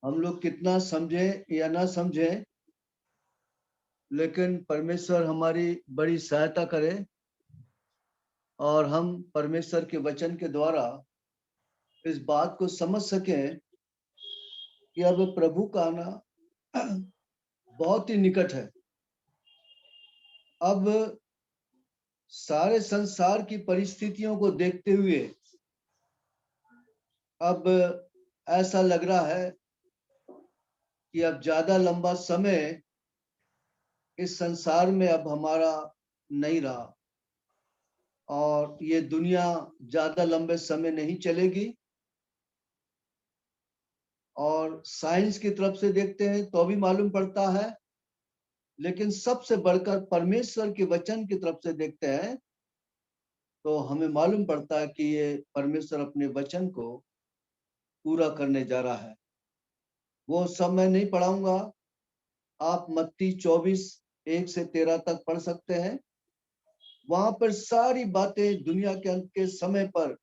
हम लोग कितना समझे या ना समझे, लेकिन परमेश्वर हमारी बड़ी सहायता करे और हम परमेश्वर के वचन के द्वारा इस बात को समझ सकें कि अब प्रभु का आना बहुत ही निकट है। अब सारे संसार की परिस्थितियों को देखते हुए अब ऐसा लग रहा है कि अब ज्यादा लंबा समय इस संसार में अब हमारा नहीं रहा और ये दुनिया ज्यादा लंबे समय नहीं चलेगी। और साइंस की तरफ से देखते हैं तो भी मालूम पड़ता है, लेकिन सबसे बढ़कर परमेश्वर के वचन की तरफ से देखते हैं तो हमें मालूम पड़ता है कि ये परमेश्वर अपने वचन को पूरा करने जा रहा है। वो सब मैं नहीं पढ़ाऊंगा, आप मत्ती 24:1 से 13 तक पढ़ सकते हैं। वहां पर सारी बातें दुनिया के अंत के समय पर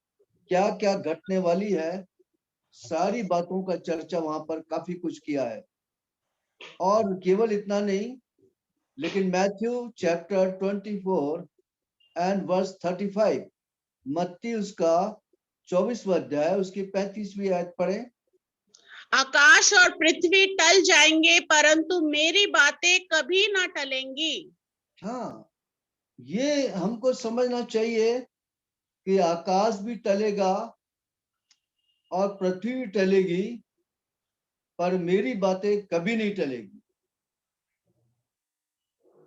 क्या क्या घटने वाली है, सारी बातों का चर्चा वहां पर काफी कुछ किया है। और केवल इतना नहीं, लेकिन मैथ्यू चैप्टर 24 एंड वर्स 35, मत्ती उसका 24वां अध्याय उसकी 35वीं आयत पढ़े। आकाश और पृथ्वी टल जाएंगे परंतु मेरी बातें कभी ना टलेंगी। हाँ, ये हमको समझना चाहिए कि आकाश भी टलेगा और पृथ्वी भी टलेगी, पर मेरी बातें कभी नहीं टलेगी।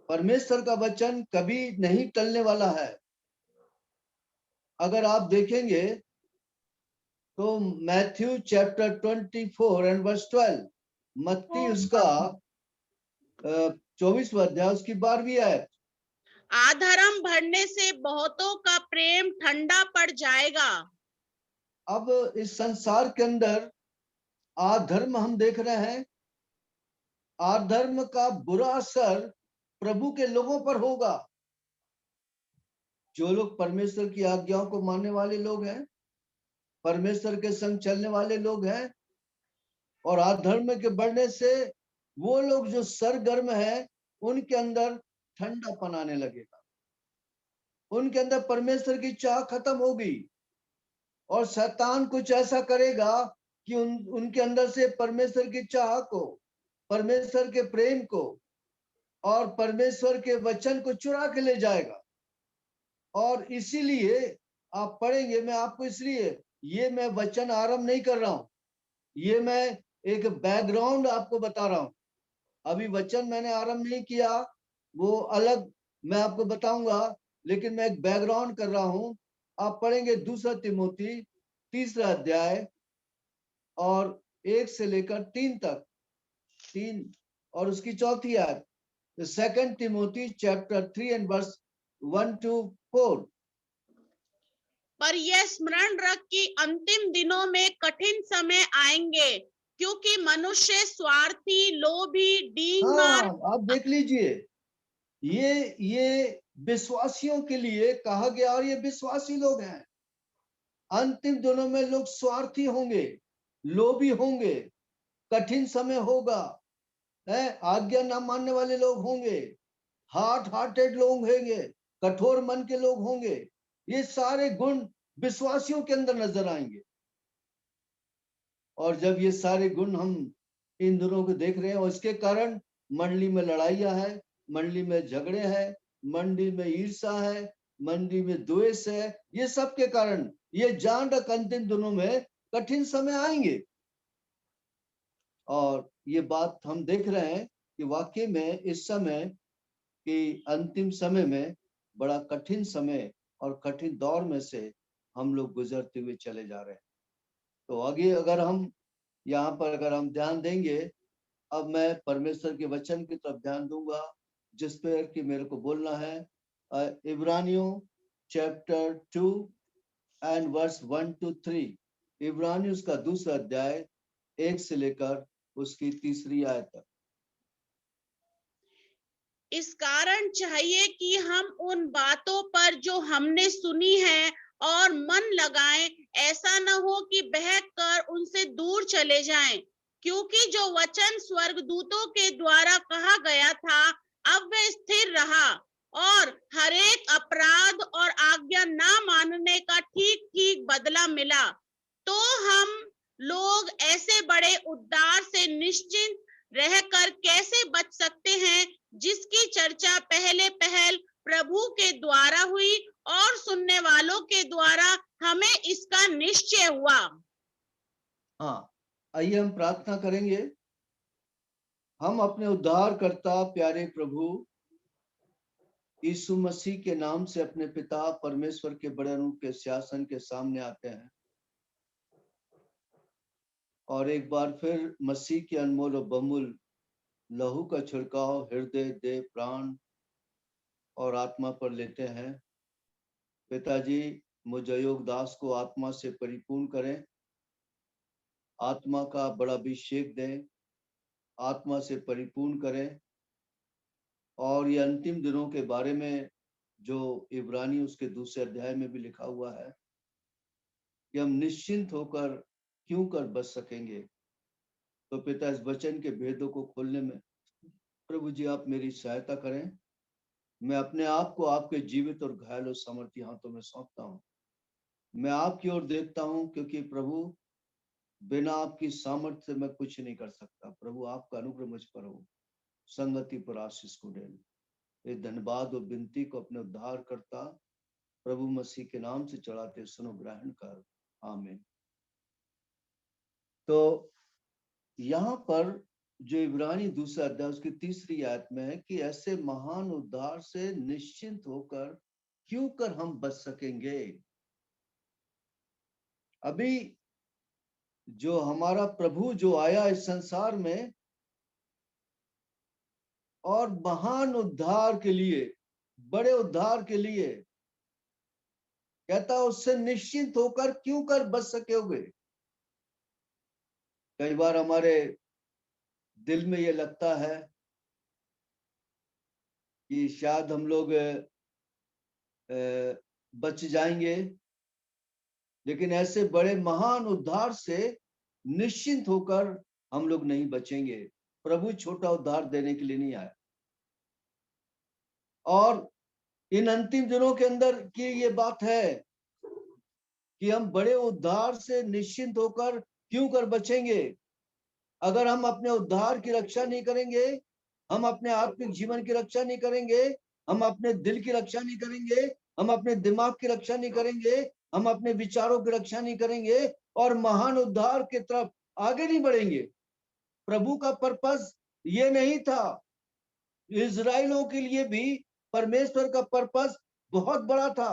परमेश्वर का वचन कभी नहीं टलने वाला है। अगर आप देखेंगे तो मैथ्यू चैप्टर 24 एंड वर्स 12, मत्ती उसका 24वां अध्याय उसकी 12वीं आयत। अधर्म बढ़ने से बहुतों का प्रेम ठंडा पड़ जाएगा। अब इस संसार के अंदर अधर्म हम देख रहे हैं। अधर्म का बुरा असर प्रभु के लोगों पर होगा। जो लोग परमेश्वर की आज्ञाओं को मानने वाले लोग हैं, परमेश्वर के संग चलने वाले लोग हैं, और अधर्म के बढ़ने से वो लोग जो सरगर्म है उनके अंदर ठंडापन आने लगेगा। उनके अंदर परमेश्वर की चाह खत्म होगी और शैतान कुछ ऐसा करेगा कि उनके अंदर से परमेश्वर की चाह को, परमेश्वर के प्रेम को और परमेश्वर के वचन को चुरा के ले जाएगा। और इसीलिए आप पढ़ेंगे, मैं आपको इसलिए ये मैं वचन आरंभ नहीं कर रहा हूं, ये मैं एक बैकग्राउंड आपको बता रहा हूं। अभी वचन मैंने आरंभ नहीं किया, वो अलग मैं आपको बताऊंगा, लेकिन मैं एक बैकग्राउंड कर रहा हूं। आप पढ़ेंगे 2 तिमोथी 3 अध्याय और 1 से लेकर 3 तक, 3 और उसकी 4थी आयत। 2 Timothy chapter 3 and verse 1 to 4। पर यह स्मरण रख कि अंतिम दिनों में कठिन समय आएंगे, क्योंकि मनुष्य स्वार्थी, लोभी, डींगमार। हाँ, आप देख लीजिए, ये विश्वासियों के लिए कहा गया और ये विश्वासी लोग हैं। अंतिम दिनों में लोग स्वार्थी होंगे, लोभी होंगे, कठिन समय होगा, है, आज्ञा ना मानने वाले लोग होंगे, हार्ट हार्टेड लोग होंगे, कठोर मन के लोग होंगे। ये सारे गुण विश्वासियों के अंदर नजर आएंगे। और जब ये सारे गुण हम इन दिनों को देख रहे हैं, और इसके कारण मंडली में लड़ाइयां है, मंडली में झगड़े हैं, मंडली में ईर्ष्या है, मंडली में द्वेष है। ये सब के कारण ये जान रख अंतिम दिनों में कठिन समय आएंगे। और ये बात हम देख रहे हैं कि वाकई में इस समय कि अंतिम समय में बड़ा कठिन समय और कठिन दौर में से हम लोग गुजरते हुए चले जा रहे हैं। तो आगे अगर हम यहाँ पर अगर हम ध्यान देंगे, अब मैं परमेश्वर के वचन की तरफ ध्यान दूंगा जिस पर कि मेरे को बोलना है। इब्रानियों चैप्टर 2 एंड वर्स 1 to 3। इब्रानियों उसका 2 अध्याय 1 से लेकर उसकी 3री आयत तक। इस कारण चाहिए कि हम उन बातों पर जो हमने सुनी है और मन लगाएं, ऐसा न हो कि बहक कर उनसे दूर चले जाएं, क्योंकि जो वचन स्वर्गदूतों के द्वारा कहा गया था अब वह स्थिर रहा और हरेक अपराध और आज्ञा ना मानने का ठीक ठीक बदला मिला। तो हम लोग ऐसे बड़े उद्धार से निश्चिंत रहकर कैसे बच सकते हैं जिसकी चर्चा पहले पहल प्रभु के द्वारा हुई और सुनने वालों के द्वारा हमें इसका निश्चय हुआ। हाँ, आइए हम प्रार्थना करेंगे। हम अपने उद्धारकर्ता प्यारे प्रभु यीशु मसीह के नाम से अपने पिता परमेश्वर के बड़े रूप के सिंहासन के सामने आते हैं और एक बार फिर मसीह के अनमोल और बहुमूल्य लहू का छिड़काव हृदय, देह, प्राण और आत्मा पर लेते हैं। पिताजी, मुझे योगदास को आत्मा से परिपूर्ण करें, आत्मा का बड़ा अभिषेक दें, आत्मा से परिपूर्ण करें और ये अंतिम दिनों के बारे में जो इब्रानी उसके दूसरे अध्याय में भी लिखा हुआ है कि हम निश्चिंत होकर क्यों कर बच सकेंगे। तो पिता, इस वचन के भेदों को खोलने में प्रभु जी आप मेरी सहायता करें। मैं अपने आप को आपके जीवित और घायल और सामर्थी हाथों में सौंपता हूँ। मैं आपकी ओर देखता हूँ क्योंकि प्रभु बिना आपकी सामर्थ्य से मैं कुछ नहीं कर सकता। प्रभु आपका अनुग्रह मुझ पर हो, संगति पर आशीष को डेल। ये धन्यवाद और विनती को अपने उद्धार करता प्रभु मसीह के नाम से चढ़ाते सुनो, ग्रहण कर, आमीन। तो यहाँ पर जो इब्रानी दूसरा अध्याय उसकी तीसरी आयत में है कि ऐसे महान उद्धार से निश्चिंत होकर क्यों कर हम बच सकेंगे। अभी जो हमारा प्रभु जो आया इस संसार में और महान उद्धार के लिए, बड़े उद्धार के लिए कहता उससे निश्चिंत होकर क्यों कर बच सकोगे। कई बार हमारे दिल में ये लगता है कि शायद हम लोग बच जाएंगे, लेकिन ऐसे बड़े महान उद्धार से निश्चिंत होकर हम लोग नहीं बचेंगे। प्रभु छोटा उद्धार देने के लिए नहीं आया। और इन अंतिम दिनों के अंदर की ये बात है कि हम बड़े उद्धार से निश्चिंत होकर क्यों कर बचेंगे। अगर हम अपने उद्धार की रक्षा नहीं करेंगे, हम अपने आत्मिक जीवन की रक्षा नहीं करेंगे, हम अपने दिल की रक्षा नहीं करेंगे, हम अपने दिमाग की रक्षा नहीं करेंगे, हम अपने विचारों की रक्षा नहीं करेंगे और महान उद्धार की तरफ आगे नहीं बढ़ेंगे। प्रभु का पर्पस ये नहीं था। इजराइलों के लिए भी परमेश्वर का पर्पस बहुत बड़ा था।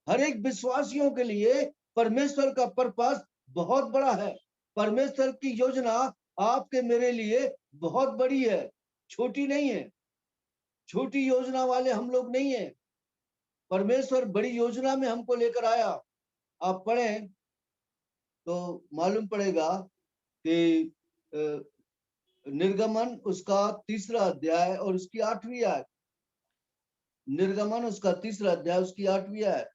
हर एक विश्वासियों के लिए परमेश्वर का पर्पस बहुत बड़ा है। परमेश्वर की योजना आपके मेरे लिए बहुत बड़ी है, छोटी नहीं है। छोटी योजना वाले हम लोग नहीं है। परमेश्वर बड़ी योजना में हमको लेकर आया। आप पढ़ें तो मालूम पड़ेगा कि निर्गमन उसका तीसरा अध्याय और उसकी 8वीं आयत। निर्गमन उसका तीसरा अध्याय उसकी 8वीं आयत।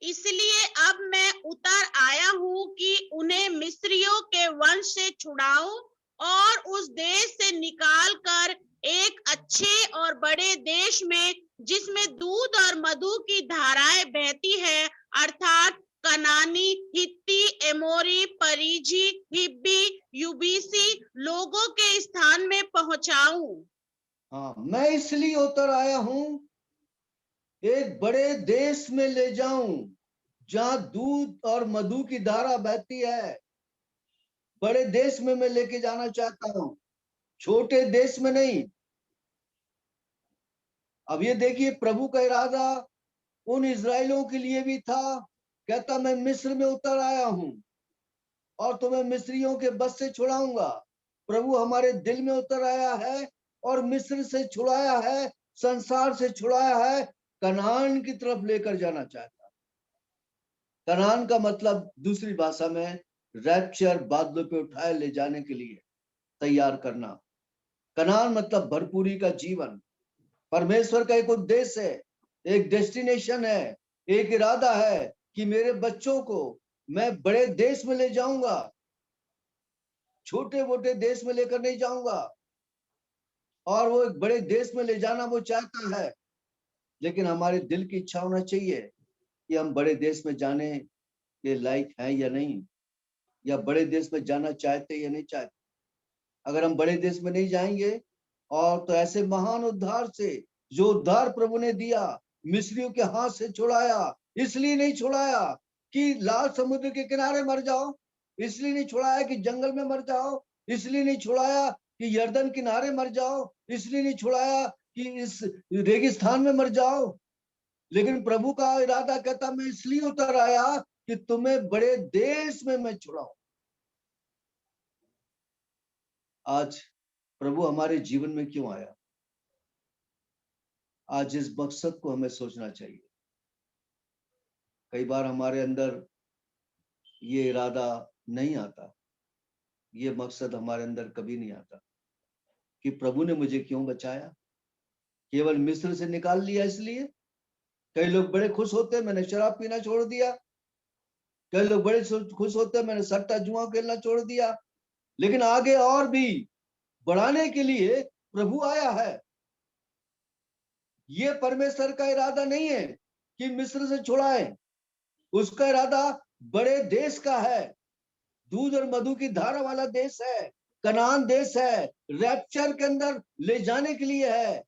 इसलिए अब मैं उतर आया हूँ कि उन्हें मिस्रियों के वंश से छुड़ाऊं और उस देश से निकाल कर एक अच्छे और बड़े देश में, जिसमें दूध और मधु की धाराएं बहती है, अर्थात कनानी, हित्ती, एमोरी, परिजी, हिब्बी, युबीसी लोगों के स्थान में पहुंचाऊं। हाँ, मैं इसलिए उतर आया हूँ एक बड़े देश में ले जाऊं जहां दूध और मधु की धारा बहती है। बड़े देश में मैं लेके जाना चाहता हूं, छोटे देश में नहीं। अब ये देखिए, प्रभु का इरादा उन इजराइलों के लिए भी था। कहता मैं मिस्र में उतर आया हूं और तुम्हें मिस्रियों के बस से छुड़ाऊंगा। प्रभु हमारे दिल में उतर आया है और मिस्र से छुड़ाया है, संसार से छुड़ाया है, कनान की तरफ लेकर जाना चाहता। कनान का मतलब दूसरी भाषा में रैप्चर, बादलों पे उठाए ले जाने के लिए तैयार करना। कनान मतलब भरपूरी का जीवन। परमेश्वर का एक उद्देश्य है, एक डेस्टिनेशन है, एक इरादा है कि मेरे बच्चों को मैं बड़े देश में ले जाऊंगा। छोटे मोटे देश में लेकर नहीं जाऊंगा, और वो एक बड़े देश में ले जाना वो चाहता है, लेकिन हमारे दिल की इच्छा होना चाहिए कि हम बड़े देश में जाने के लायक हैं या नहीं, या बड़े देश में जाना चाहते या नहीं चाहते। अगर हम बड़े देश में नहीं जाएंगे, और तो ऐसे महान उद्धार से, जो उद्धार प्रभु ने दिया, मिस्रियों के हाथ से छुड़ाया, इसलिए नहीं छुड़ाया कि लाल समुद्र के किनारे मर जाओ, इसलिए नहीं छुड़ाया कि जंगल में मर जाओ, इसलिए नहीं छुड़ाया कि यर्दन किनारे मर जाओ, इसलिए नहीं छुड़ाया कि इस रेगिस्तान में मर जाओ, लेकिन प्रभु का इरादा कहता मैं इसलिए उतर आया कि तुम्हें बड़े देश में मैं छुड़ाऊं। आज प्रभु हमारे जीवन में क्यों आया? आज इस मकसद को हमें सोचना चाहिए। कई बार हमारे अंदर ये इरादा नहीं आता, ये मकसद हमारे अंदर कभी नहीं आता कि प्रभु ने मुझे क्यों बचाया, केवल मिस्र से निकाल लिया इसलिए। कई लोग बड़े खुश होते हैं मैंने शराब पीना छोड़ दिया, कई लोग बड़े खुश होते हैं मैंने सट्टा जुआ खेलना छोड़ दिया, लेकिन आगे और भी बढ़ाने के लिए प्रभु आया है। ये परमेश्वर का इरादा नहीं है कि मिस्र से छुड़ाए, उसका इरादा बड़े देश का है, दूध और मधु की धारा वाला देश है, कनान देश है, रैप्चर के अंदर ले जाने के लिए है।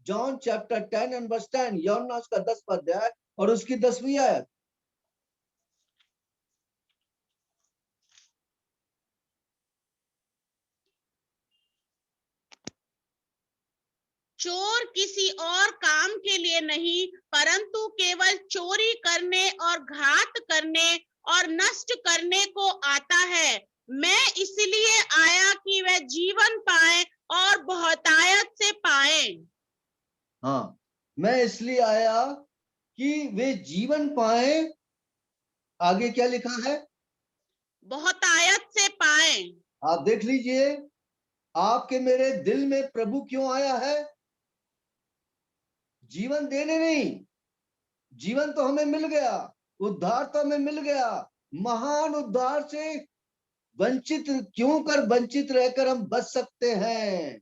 जॉन चैप्टर 10 एंड वर्स 10, यूहन्ना उसका 10वां अध्याय और उसकी 10वीं आयत। चोर किसी और काम के लिए नहीं, परंतु केवल चोरी करने और घात करने और नष्ट करने को आता है। मैं इसलिए आया कि वह जीवन पाए और बहुतायत से पाए। हाँ, मैं इसलिए आया कि वे जीवन पाए। आगे क्या लिखा है? बहुतायत से पाए। आप देख लीजिए, आपके मेरे दिल में प्रभु क्यों आया है? जीवन देने नहीं, जीवन तो हमें मिल गया, उद्धार तो हमें मिल गया, महान उद्धार से वंचित क्यों कर वंचित रहकर हम बच सकते हैं।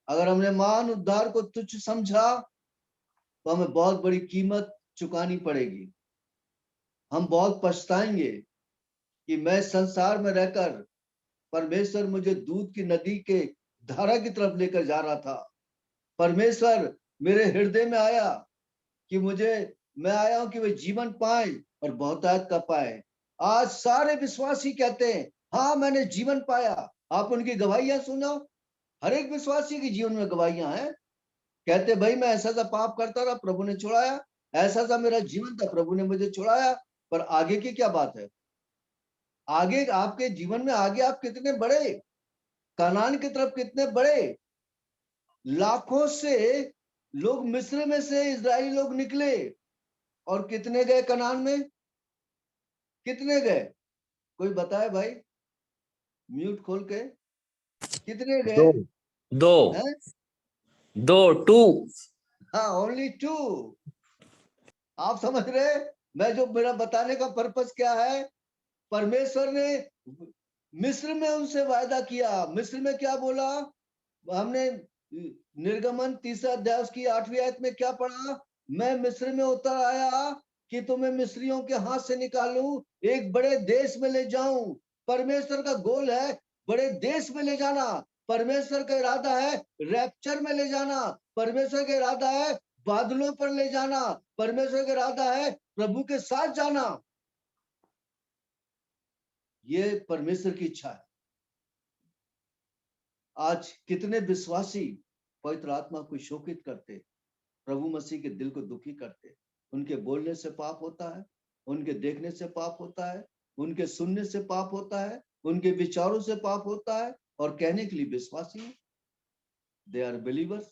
अगर हमने महान उद्धार को तुच्छ समझा तो हमें बहुत बड़ी कीमत चुकानी पड़ेगी। हम बहुत पछताएंगे कि मैं संसार में रहकर परमेश्वर मुझे दूध की नदी के धारा की तरफ लेकर जा रहा था। परमेश्वर मेरे हृदय में आया कि मैं आया हूं कि वे जीवन पाए और बहुतायत का पाए। आज सारे विश्वासी कहते हैं हाँ मैंने जीवन पाया। आप उनकी गवाहियां सुनो, हर एक विश्वासी के जीवन में गवाहियां हैं। कहते भाई मैं ऐसा सा पाप करता था, प्रभु ने छुड़ाया, ऐसा सा मेरा जीवन था, प्रभु ने मुझे छुड़ाया। पर आगे की क्या बात है? आगे आपके जीवन में आगे आप कितने बड़े, कनान की तरफ कितने बड़े। लाखों से लोग मिस्र में से इजरायली लोग निकले, और कितने गए कनान में? कितने गए? कोई बताए भाई, म्यूट खोल के, कितने गए? दो दो हैं? दो टू हाँ, ओनली 2। आप समझ रहे मैं जो मेरा बताने का पर्पस क्या है? परमेश्वर ने मिस्र में उनसे वायदा किया। मिस्र में क्या बोला? हमने निर्गमन 3 अध्याय की 8वीं आयत में क्या पढ़ा? मैं मिस्र में उतर आया कि तुम्हें मिस्रियों के हाथ से निकालूं, एक बड़े देश में ले जाऊं। परमेश्वर का गोल है बड़े देश में ले जाना। परमेश्वर का इरादा है रैप्चर में ले जाना। परमेश्वर का इरादा है बादलों पर ले जाना। परमेश्वर का इरादा है प्रभु के साथ जाना। ये परमेश्वर की इच्छा है। आज कितने विश्वासी पवित्र आत्मा को शोकित करते, प्रभु मसीह के दिल को दुखी करते। उनके बोलने से पाप होता है, उनके देखने से पाप होता है, उनके सुनने से पाप होता है, उनके विचारों से पाप होता है, और कहने के लिए विश्वासी, दे आर बिलीवर्स।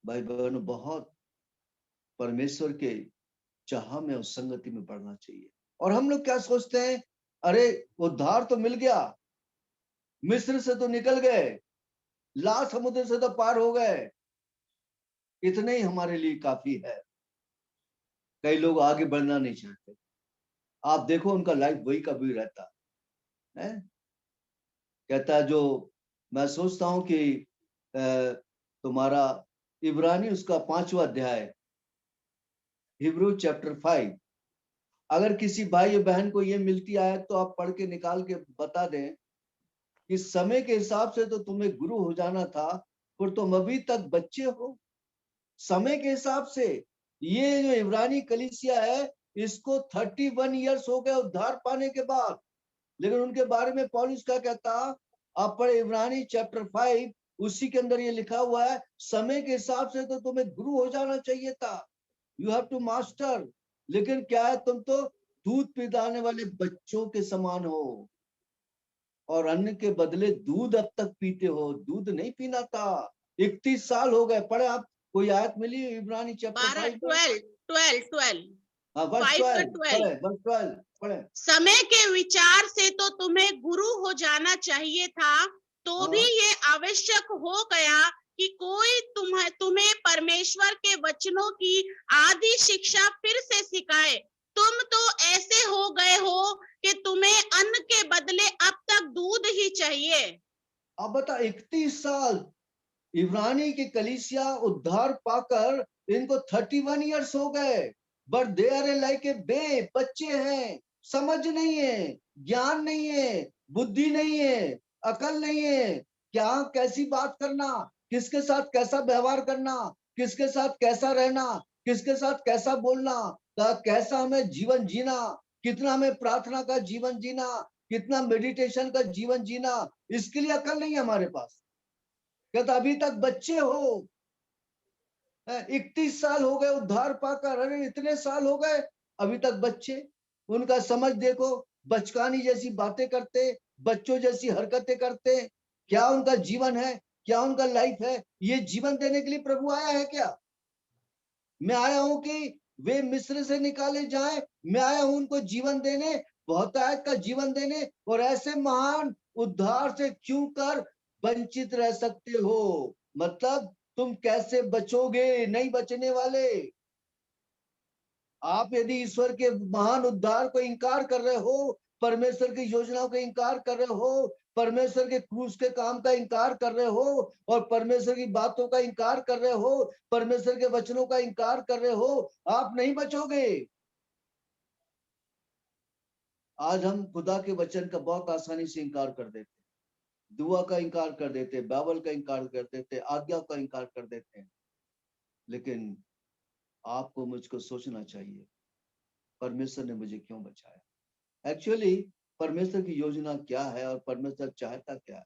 भाई बहनों, बहुत परमेश्वर के चाह में उस संगति में बढ़ना चाहिए। और हम लोग क्या सोचते हैं, अरे उद्धार तो मिल गया, मिस्र से तो निकल गए, लाल समुद्र से तो पार हो गए, इतने ही हमारे लिए काफी है। कई लोग आगे बढ़ना नहीं चाहते। आप देखो उनका लाइफ वही का वही रहता। है। कहता है जो मैं सोचता हूं कि तुम्हारा इब्रानी उसका 5वां अध्याय, हिब्रू चैप्टर 5, अगर किसी भाई बहन को ये मिलती आयत तो आप पढ़ के निकाल के बता दें कि समय के हिसाब से तो तुम्हें गुरु हो जाना था, पर तुम अभी तक बच्चे हो। समय के हिसाब से ये जो इब्रानी कलीसिया है, इसको 31 ईयर्स हो गए उद्धार पाने के बाद, लेकिन उनके बारे में पौलुस क्या कहता, आप पढ़े इब्रानी चैप्टर 5, उसी के अंदर ये लिखा हुआ है, समय के हिसाब से तो तुम्हें गुरु हो जाना चाहिए था, यू हैव टू मास्टर। लेकिन क्या है, तुम तो दूध पिलाने वाले बच्चों के समान हो और अन्न के बदले दूध अब तक पीते हो, दूध नहीं पीना था। 31 साल हो गए। पढ़े आप, कोई आयत मिली इब्रानी चैप्टर 5 में? 12 हाँ, वर्स 5 का 12 पढ़े, वर्स 12 पढ़े। समय के विचार से तो तुम्हें गुरु हो जाना चाहिए था, तो हाँ। भी ये आवश्यक हो गया कि कोई तुम्हें परमेश्वर के वचनों की आधी शिक्षा फिर से सिखाए। तुम तो ऐसे हो गए हो कि तुम्हें अन्न के बदले अब तक दूध ही चाहिए। अब बता, 31 साल इब्रानी की कलीसिया उद्धार पाकर इनको 31 ईयर्स हो गए, but they are like a बच्चे हैं, समझ नहीं है, ज्ञान नहीं है, बुद्धि नहीं है, अकल नहीं है, क्या कैसी बात करना, किसके साथ कैसा व्यवहार करना, किसके साथ कैसा रहना, किसके साथ कैसा बोलना, कैसा हमें जीवन जीना, कितना हमें प्रार्थना का जीवन जीना, कितना मेडिटेशन का जीवन जीना, इसके लिए अकल नहीं है हमारे पास। कहता अभी तक बच्चे हो। 31 साल हो गए उद्धार पाकर, अरे इतने साल हो गए अभी तक बच्चे। उनका समझ देखो, बचकानी जैसी बातें करते, बच्चों जैसी हरकतें करते। क्या उनका जीवन है, क्या उनका लाइफ है? ये जीवन देने के लिए प्रभु आया है क्या? मैं आया हूं कि वे मिस्र से निकाले जाएं, मैं आया हूं उनको जीवन देने, बहुतायत का जीवन देने, और ऐसे महान उद्धार से क्यों कर वंचित रह सकते हो? मतलब तुम कैसे बचोगे? नहीं बचने वाले। आप यदि ईश्वर के महान उद्धार को इंकार कर रहे हो, परमेश्वर की योजनाओं का इंकार कर रहे हो, परमेश्वर के क्रूस के काम का इंकार कर रहे हो, और परमेश्वर की बातों का इंकार कर रहे हो, परमेश्वर के वचनों का इंकार कर रहे हो, आप नहीं बचोगे। आज हम खुदा के वचन का बहुत आसानी से इंकार कर देते, दुआ का इंकार कर देते, बाइबल का इंकार कर देते, आज्ञा का इंकार कर देते हैं। लेकिन आपको मुझको सोचना चाहिए, परमेश्वर ने मुझे क्यों बचाया? एक्चुअली परमेश्वर की योजना क्या है और परमेश्वर चाहता क्या है,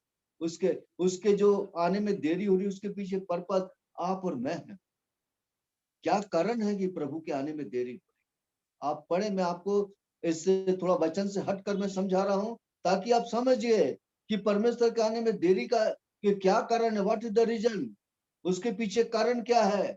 उसके जो आने में देरी हो रही है, उसके पीछे पर्पस आप और मैं हैं। क्या कारण है कि प्रभु के आने में देरी हो रही? आप पढ़े, मैं आपको इससे थोड़ा वचन से हटकर मैं समझा रहा हूं, ताकि आप समझिए कि परमेश्वर के आने में देरी का कि क्या कारण है, व्हाट इज द रीजन, उसके पीछे कारण क्या है,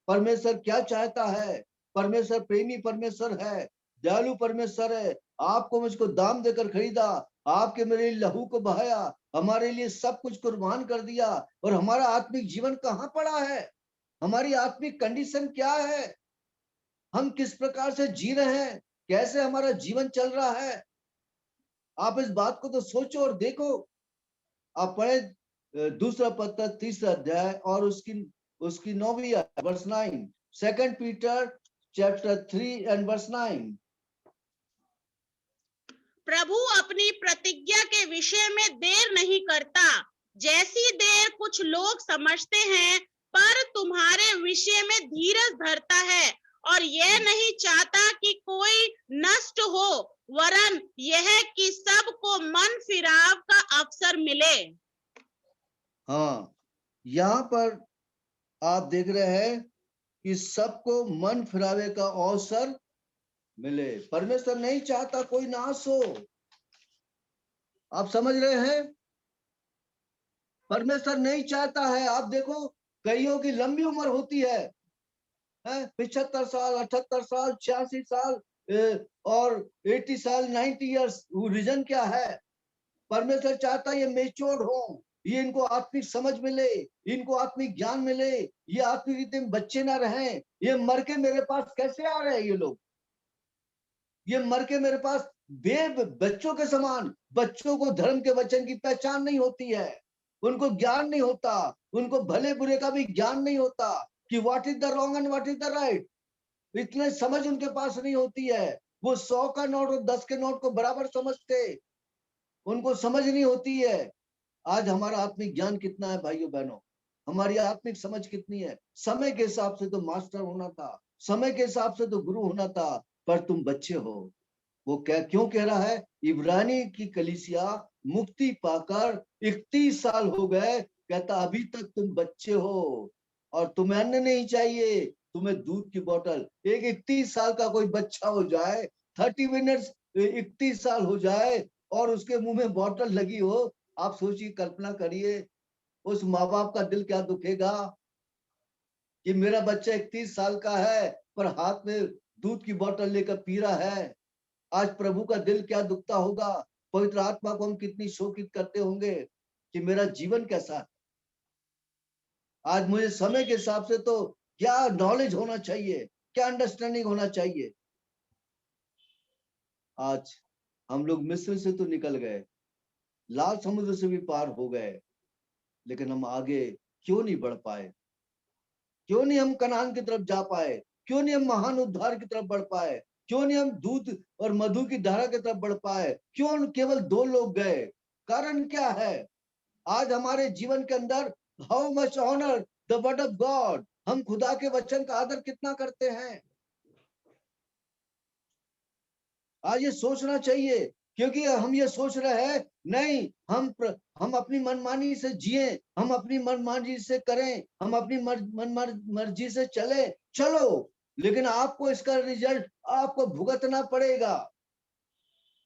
परमेश्वर क्या चाहता है। परमेश्वर प्रेमी परमेश्वर है, दयालु परमेश्वर है। आपको मुझको दाम देकर खरीदा, आपके मेरे लहू को बहाया, हमारे लिए सब कुछ कुर्बान कर दिया, और हमारा आत्मिक जीवन कहाँ पड़ा है, हमारी आत्मिक कंडीशन क्या है, हम किस प्रकार से जी रहे हैं, कैसे हमारा जीवन चल रहा है। आप इस बात को तो सोचो और देखो। आप पढ़े दूसरा पत्र 3 अध्याय और उसकी 9वीं verse 9, 2 Peter chapter 3 and verse 9। प्रभु अपनी प्रतिज्ञा के विषय में देर नहीं करता, जैसी देर कुछ लोग समझते हैं, पर तुम्हारे विषय में धीरज धरता है, और यह नहीं चाहता कि कोई नष्ट हो, वरन यह कि सबको मन फिराव का अवसर मिले। हाँ, यहाँ पर आप देख रहे हैं कि सबको मन फिरावे का अवसर मिले। परमेश्वर नहीं चाहता कोई नाश हो। आप समझ रहे हैं? परमेश्वर नहीं चाहता है। आप देखो, कईयों की लंबी उम्र होती है, 75 साल, 78 साल, 86 साल और 80 साल, 90 ईयर्स। रीजन क्या है? परमेश्वर चाहता है ये मेच्योर हो, ये इनको आत्मिक समझ मिले, इनको आत्मिक ज्ञान मिले, ये आत्मिक रीति में बच्चे ना रहें। ये मर के मेरे पास कैसे आ रहे हैं ये लोग? ये मर के मेरे पास बच्चों के समान। बच्चों को धर्म के वचन की पहचान नहीं होती है, उनको ज्ञान नहीं होता, उनको भले बुरे का भी ज्ञान नहीं होता कि what is the wrong and what is the right. इतने समझ उनके पास नहीं होती है। वो 100 का नोट और 10 के नोट को बराबर समझते, उनको समझ नहीं होती है। आज हमारा आत्मिक ज्ञान कितना है भाइयों बहनों, हमारी आत्मिक समझ कितनी है? समय के हिसाब से तो मास्टर होना था, समय के हिसाब से तो गुरु होना था, पर तुम बच्चे हो। वो क्यों कह रहा है? इब्रानी की कलीसिया मुक्ति पाकर 31 साल हो गए, कहता अभी तक तुम बच्चे हो और तुम्हें अन्न नहीं चाहिए, तुम्हें दूध की बोतल। एक 31 साल का कोई बच्चा हो जाए, 30 मिनट्स 31 साल हो जाए और उसके मुंह में बोतल लगी हो, आप सोचिए, कल्पना करिए उस माँ बाप का दिल क्या दुखेगा कि मेरा बच्चा 31 साल का है पर हाथ में दूध की बोतल लेकर पी रहा है। आज प्रभु का दिल क्या दुखता होगा, पवित्र आत्मा को हम कितनी शोकित करते होंगे कि मेरा जीवन कैसा है। आज मुझे समय के हिसाब से तो क्या नॉलेज होना चाहिए, क्या अंडरस्टैंडिंग होना चाहिए। आज हम लोग मिस्र से तो निकल गए, लाल समुद्र से भी पार हो गए, लेकिन हम आगे क्यों नहीं बढ़ पाए? क्यों नहीं हम कनान की तरफ जा पाए? क्यों नहीं हम महान उद्धार की तरफ बढ़ पाए? क्यों नहीं हम दूध और मधु की धारा की तरफ बढ़ पाए? क्यों केवल 2 लोग गए? कारण क्या है? आज हमारे जीवन के अंदर how much honour the word of God, हम खुदा के वचन का आदर कितना करते हैं? आज ये सोचना चाहिए, क्योंकि हम ये सोच रहे हैं नहीं, हम अपनी मनमानी से जिए, हम अपनी मनमानी से करें, हम अपनी मर्जी से चले। चलो, लेकिन आपको इसका रिजल्ट आपको भुगतना पड़ेगा।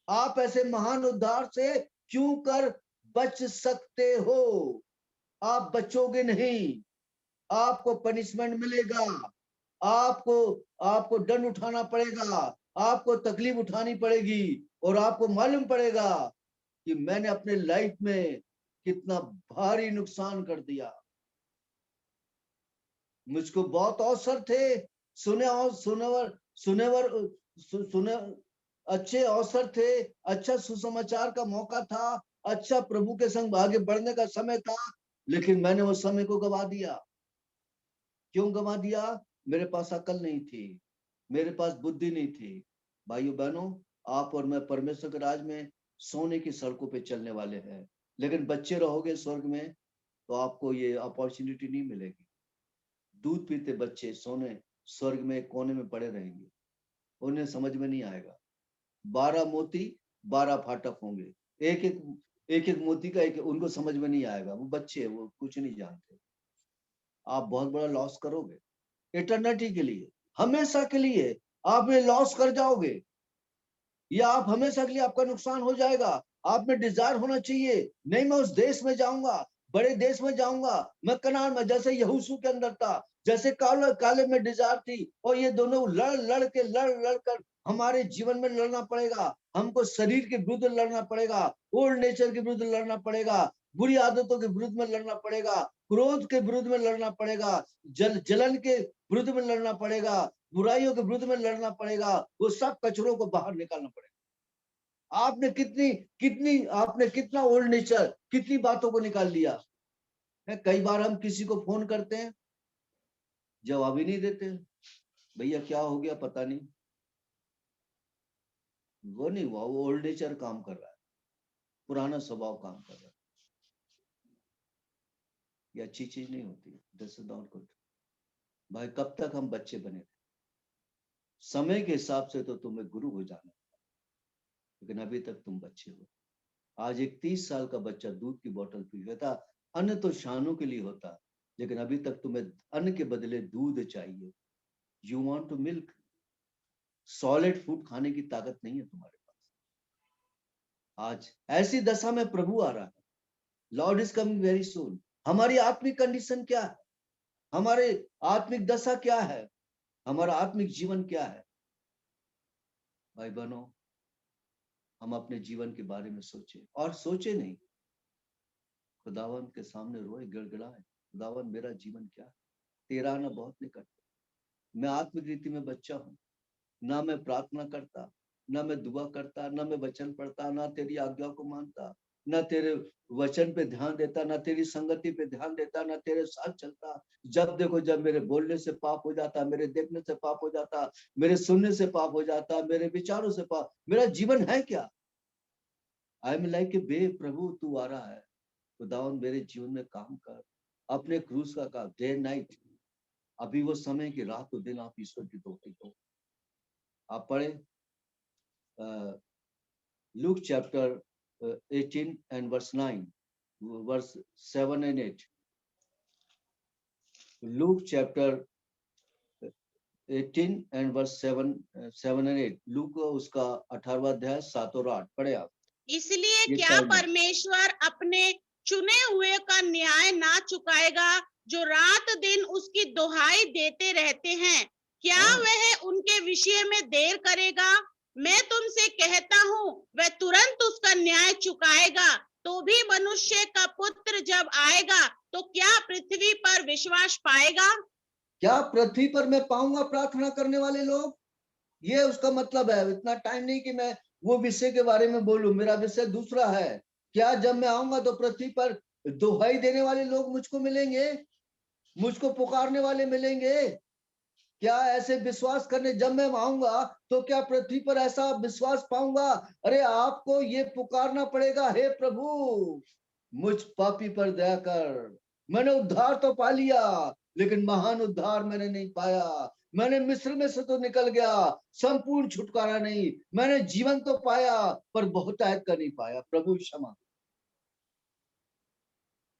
आप ऐसे महान उद्धार से क्यों कर बच सकते हो? आप बचोगे नहीं, आपको पनिशमेंट मिलेगा, आपको आपको दंड उठाना पड़ेगा, आपको तकलीफ उठानी पड़ेगी और आपको मालूम पड़ेगा कि मैंने अपने लाइफ में कितना भारी नुकसान कर दिया। मुझको बहुत अवसर थे, सुने और सुनेवर सुनेवर सुने अच्छे अवसर थे, अच्छा सुसमाचार का मौका था, अच्छा प्रभु के संग आगे बढ़ने का समय था, लेकिन मैंने उस समय को गवा दिया। क्यों गवा दिया? मेरे पास अकल नहीं थी, मेरे पास बुद्धि नहीं थी। भाइयों बहनों, आप और मैं परमेश्वर के राज में सोने की सड़कों पे चलने वाले हैं, लेकिन बच्चे रहोगे स्वर्ग में तो आपको ये अपॉर्चुनिटी नहीं मिलेगी। दूध पीते बच्चे सोने स्वर्ग में कोने में पड़े रहेंगे, उन्हें समझ में नहीं आएगा। 12 मोती 12 फाटक होंगे, एक एक मोती का एक, उनको समझ में नहीं आएगा। वो बच्चे, वो कुछ नहीं जानते। आप बहुत बड़ा लॉस करोगे इटर्निटी के लिए, हमेशा के लिए आप ये लॉस कर जाओगे, या आप हमेशा के लिए आपका नुकसान हो जाएगा। आप में डिजायर होना चाहिए, नहीं मैं उस देश में जाऊंगा, बड़े देश में जाऊंगा, मैं कनान में, जैसे यहोशू के अंदर था, जैसे काले में डिजायर थी। और ये दोनों लड़ कर हमारे जीवन में लड़ना पड़ेगा। हमको शरीर के विरुद्ध लड़ना पड़ेगा, ओल्ड नेचर के विरुद्ध लड़ना पड़ेगा, बुरी आदतों के विरुद्ध में लड़ना पड़ेगा, क्रोध के विरुद्ध में लड़ना पड़ेगा, जलन के विरुद्ध में लड़ना पड़ेगा, बुराइयों के विरुद्ध में लड़ना पड़ेगा। वो सब कचरों को बाहर निकालना पड़ेगा। आपने कितना ओल्ड नेचर, कितनी बातों को निकाल लिया है। कई बार हम किसी को फोन करते हैं, जवाब ही नहीं देते, भैया क्या हो गया पता नहीं। वो नहीं हुआ, वो ओल्ड नेचर काम कर रहा है, पुराना स्वभाव काम कर रहा है। ये अच्छी चीज नहीं होती, दिस इज नॉट गुड। भाई कब तक हम बच्चे बने? समय के हिसाब से तो तुम्हें गुरु हो जाना, लेकिन अभी तक तुम बच्चे हो। आज एक 30 साल का बच्चा दूध की बोतल पी लेता, अन्न तो शानों के लिए होता, लेकिन अभी तक तुम्हें अन्न के बदले दूध चाहिए। You want to milk, solid food खाने की ताकत नहीं है तुम्हारे पास। आज ऐसी दशा में प्रभु आ रहा है, Lord is coming very soon. हमारी आत्मिक कंडीशन क्या है? हमारे आत्मिक दशा क्या है? हमारा आत्मिक जीवन क्या है? भाई बहनों, हम अपने जीवन के बारे में सोचे, और सोचे नहीं, खुदावन के सामने रोए गिड़गिड़ाए, खुदावन मेरा जीवन क्या है? तेरा आना बहुत निकट, मैं आत्मिक रीति में बच्चा हूं, ना मैं प्रार्थना करता, ना मैं दुआ करता, ना मैं वचन पढ़ता, ना तेरी आज्ञा को मानता, ना तेरे वचन पे ध्यान देता, ना तेरी संगति पे ध्यान देता, ना तेरे साथ चलता। जब देखो जब मेरे बोलने से पाप हो जाता, मेरे देखने से पाप हो जाता, मेरे सुनने से पाप हो जाता, मेरे विचारों से पाप, मेरा जीवन है क्या? आई एम लाइक ए बे, प्रभु तू आ रहा है, खुदावन मेरे जीवन में काम कर, अपने क्रूस का काम, डे नाइट। अभी वो समय की रात और दिन आप ईश्वर की दोस्ती को आप पढ़े Luke chapter 18 and verse 9, verse 7 and 8. Luke chapter 18 and verse 7 and 8. Look उसका 18वां अध्याय 7 और 8 पढ़े आप। इसलिए ये क्या टाइम है। परमेश्वर अपने चुने हुए का न्याय ना चुकाएगा, जो रात दिन उसकी दुहाई देते रहते हैं? क्या हाँ। वह उनके विषय में देर करेगा? मैं तुमसे कहता हूँ, वह तुरंत उसका न्याय चुकाएगा। तो भी मनुष्य का पुत्र जब आएगा, तो क्या पृथ्वी पर विश्वास पाएगा? क्या पृथ्वी पर मैं पाऊंगा प्रार्थना करने वाले लोग? ये उसका मतलब है। इतना टाइम नहीं कि मैं वो विषय के बारे में बोलूं, मेरा विषय दूसरा है। क्या जब मैं आऊंगा तो पृथ्वी पर दुहाई देने वाले लोग मुझको मिलेंगे, मुझको पुकारने वाले मिलेंगे? क्या ऐसे विश्वास करने जब मैं आऊंगा तो क्या पृथ्वी पर ऐसा विश्वास पाऊंगा? अरे आपको ये पुकारना पड़ेगा, हे प्रभु मुझ पापी पर दया कर। मैंने उद्धार तो पा लिया, लेकिन महान उद्धार मैंने नहीं पाया। मैंने मिस्र में से तो निकल गया, संपूर्ण छुटकारा नहीं। मैंने जीवन तो पाया, पर बहुतायत का नहीं पाया। प्रभु क्षमा।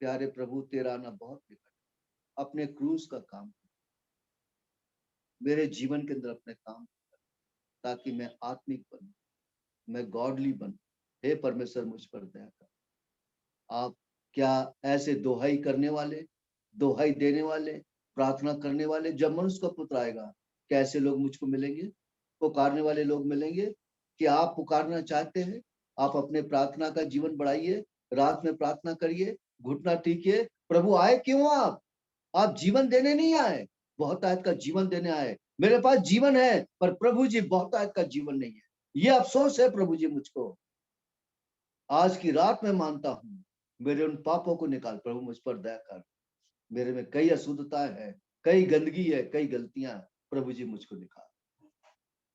प्यारे प्रभु तेरा आना बहुत निकट, अपने क्रूस का काम मेरे जीवन के अंदर अपने काम, ताकि मैं आत्मिक बनूं, मैं गॉडली बनूं। हे परमेश्वर मुझ पर दया कर। आप क्या ऐसे दोहाई करने वाले, दोहाई देने वाले, प्रार्थना करने वाले, जब मनुष्य का पुत्र आएगा, क्या ऐसे लोग मुझको मिलेंगे? पुकारने वाले लोग मिलेंगे? कि आप पुकारना चाहते हैं? आप अपने प्रार्थना का जीवन बढ़ाइए, रात में प्रार्थना करिए, घुटना टीकिए। प्रभु आए क्यों? आप जीवन देने नहीं आए, बहुतायत का जीवन देने आए। मेरे पास जीवन है, पर प्रभु जी बहुतायत का जीवन नहीं है। ये अफसोस है प्रभु जी मुझको। आज की रात में मानता हूं, मेरे उन पापों को निकाल प्रभु, मुझ पर दया कर। मेरे में कई अशुद्धताएं है, कई गंदगी है, कई गलतियां है। प्रभु जी मुझको निकाल।